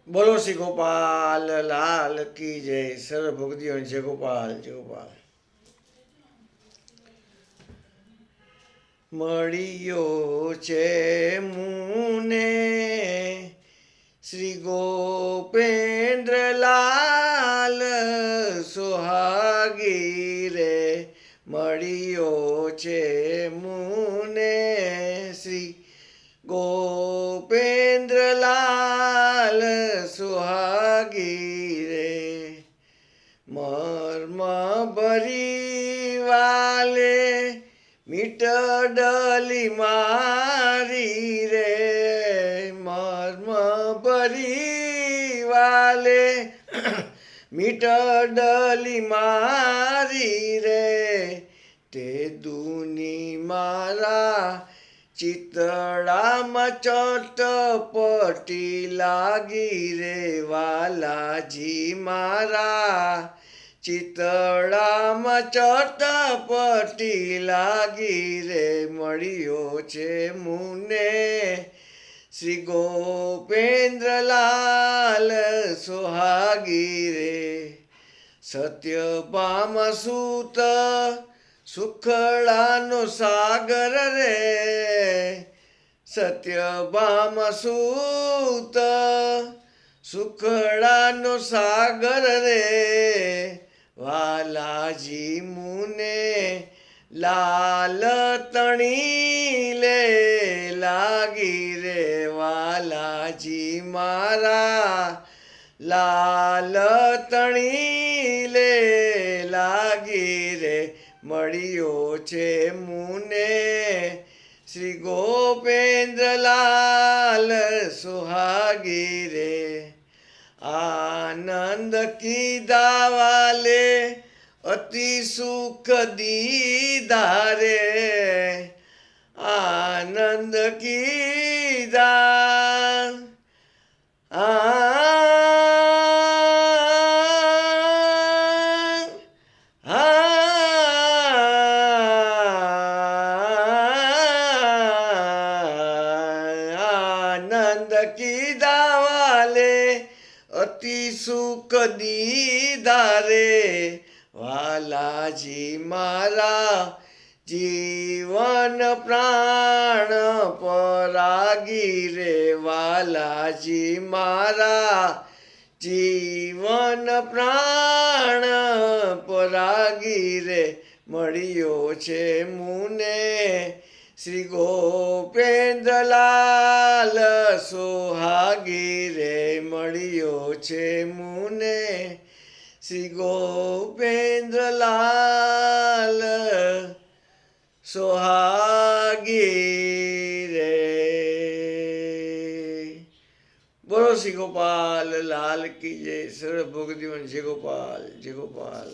બોલો શ્રી ગોપાલ લાલ કી જય. સર્વ ભક્તિઓ જય ગોપાલ જય ગોપાલ. મળ્યો છે મુને શ્રી ગોપેન્દ્રલાલ સોહાગી રે. મળ્યો છે મુને શ્રી ગોપેન્દ્રલાલ સુહાગી રે. મર્મ ભરી વાલે મીટ ડલી મારી રે. મર્મ ભરી વાલે મીટ ડલી મારી રે. તે દુની મારા ચિતડામાં ચટપટી લાગી રે. વાલાજી મારા ચિતડામાં ચટપટી લાગી રે. મળ્યો છે મુને શ્રી ગોપેન્દ્રલાલ સોહાગી રે. સત્યભામ સૂત સુખડાનો સાગર રે. સત્યભામ સૂત સુખડાનો સાગર રે. વાલાજી મુને લાલ તણી લે લાગી રે. વાલાજી મારા લાલ તણી લે લાગી રે. મળ્યો છે મુને શ્રી ગોપેન્દ્રલાલ સુહાગી રે. આનંદ કીધા વાલે અતિ સુખ દીધા રે. આનંદ કીધા આનંદ કીધા વાલે અતિ સુખ દીધા રે. વાલાજી મારા જીવન પ્રાણ પરાગી રે. વાલાજી મારા જીવન પ્રાણ પરાગી રે. મળ્યો છે મુને શ્રી ગોપેન્દ્રલાલ સોહાગી રે. મળ્યો છે મુને શ્રી ગોપેન્દ્રલાલ સોહાગી રે. બોલો શ્રી ગોપાલ લાલ કી જય. સર્વ ભક્તિઓ જય ગોપાલ જય ગોપાલ.